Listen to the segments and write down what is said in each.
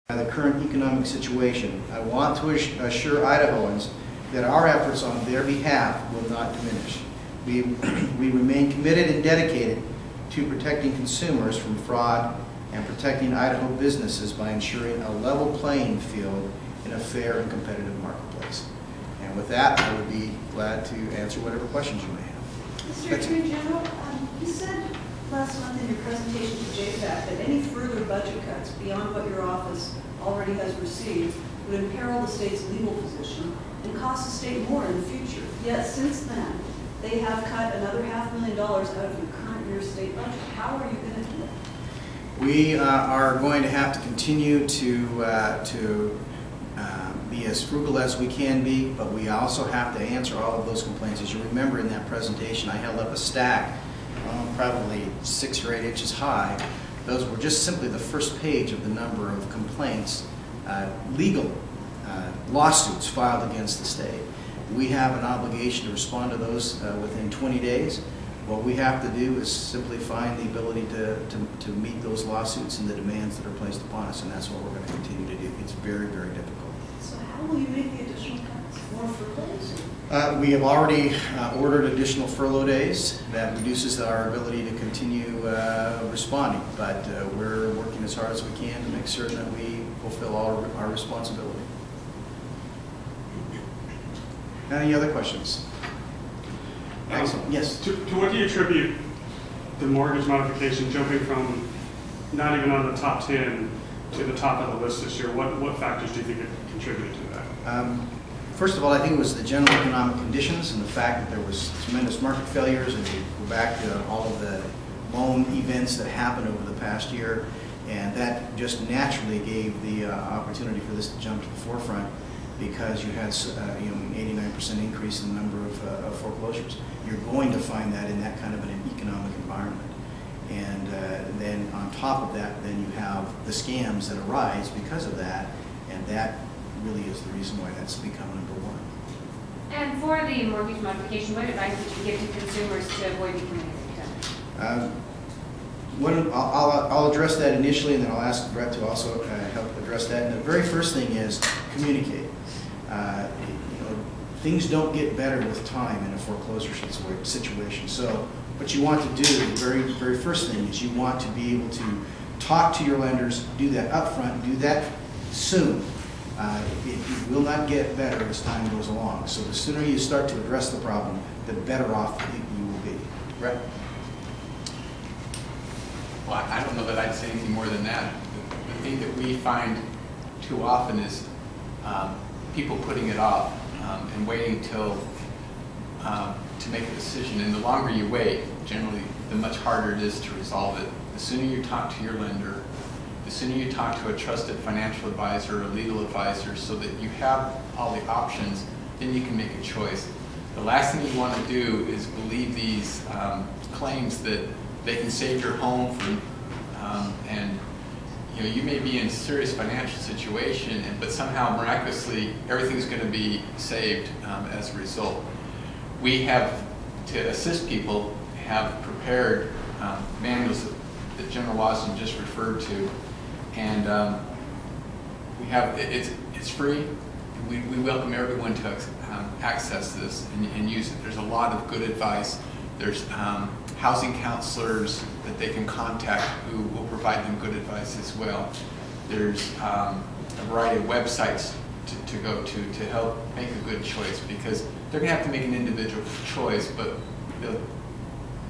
The current economic situation. I want to assure Idahoans that our efforts on their behalf will not diminish. We remain committed and dedicated to protecting consumers from fraud and protecting Idaho businesses by ensuring a level playing field in a fair and competitive marketplace. And with that, I would be glad to answer whatever questions you may have. Mr. Attorney General, you said last month in your presentation to JFAC that any further budget cuts beyond what your office already has received would imperil the state's legal position and cost the state more in the future. Yet since then, they have cut another $500,000 out of your current year's state budget. How are you going to do it? We are going to have to continue to be as frugal as we can be, but we also have to answer all of those complaints. As you remember in that presentation, I held up a stack, probably 6 or 8 inches high. Those were just simply the first page of the number of complaints, legal lawsuits filed against the state. We have an obligation to respond to those within 20 days. What we have to do is simply find the ability to meet those lawsuits and the demands that are placed upon us, and that's what we're going to continue to do. It's very, very difficult. So how will you make the additional cuts? More furloughs? We have already ordered additional furlough days. That reduces our ability to continue responding, but we're working as hard as we can to make certain that we fulfill all our responsibility. Any other questions? Excellent. Yes? To what do you attribute the mortgage modification jumping from not even on the top 10 to the top of the list this year? What factors do you think it contributed to that? First of all, I think it was the general economic conditions and the fact that there was tremendous market failures, and you go back to all of the loan events that happened over the past year, and that just naturally gave the opportunity for this to jump to the forefront, because you had an 89% increase in the number of foreclosures. You're going to find that in that kind of an economic environment. And then on top of that, then you have the scams that arise because of that, and that really is the reason why that's become number one. And for the mortgage modification, what advice would you give to consumers to avoid becoming a victim? I'll address that initially, and then I'll ask Brett to also help address that. And the very first thing is communicate. Things don't get better with time in a foreclosure situation. So what you want to do, the very first thing is you want to be able to talk to your lenders, do that up front, do that soon. It will not get better as time goes along. So the sooner you start to address the problem, the better off you will be. Brett? Well, I don't know that I'd say anything more than that. The thing that we find too often is people putting it off and waiting till to make a decision. And the longer you wait, generally, the much harder it is to resolve it. The sooner you talk to your lender, the sooner you talk to a trusted financial advisor or legal advisor so that you have all the options, then you can make a choice. The last thing you want to do is believe these claims that they can save your home from, and you may be in a serious financial situation, but somehow miraculously everything's going to be saved as a result. We have, to assist people, have prepared manuals that General Wasden just referred to, and we have it's free. We welcome everyone to access this and use it. There's a lot of good advice. There's housing counselors that they can contact who will provide them good advice as well. There's a variety of websites to go to help make a good choice, because they're going to have to make an individual choice, but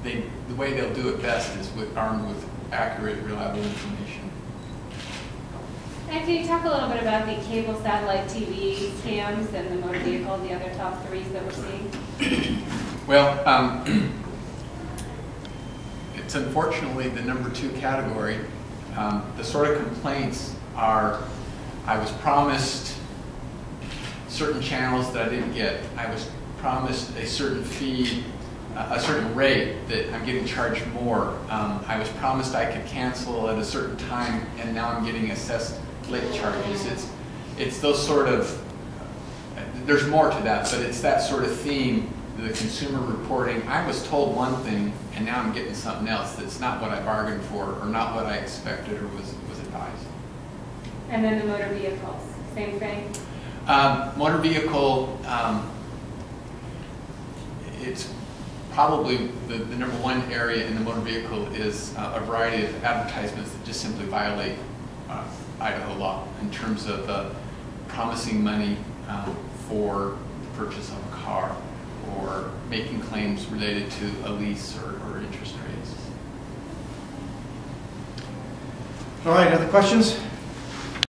the way they'll do it best is armed with accurate, reliable information. And can you talk a little bit about the cable satellite TV scams and the motor vehicle, the other top 3s that we're seeing? Well, it's unfortunately the number 2 category. The sort of complaints are, I was promised certain channels that I didn't get. I was promised a certain fee, a certain rate that I'm getting charged more. I was promised I could cancel at a certain time, and now I'm getting assessed late charges. It's those sort of, there's more to that, but it's that sort of theme, the consumer reporting. I was told one thing, and now I'm getting something else that's not what I bargained for, or not what I expected or was advised. And then the motor vehicles, same thing? Motor vehicle, it's probably the number one area in the motor vehicle is a variety of advertisements that just simply violate Idaho law in terms of promising money for the purchase of a car or making claims related to a lease or interest rates. All right, other questions?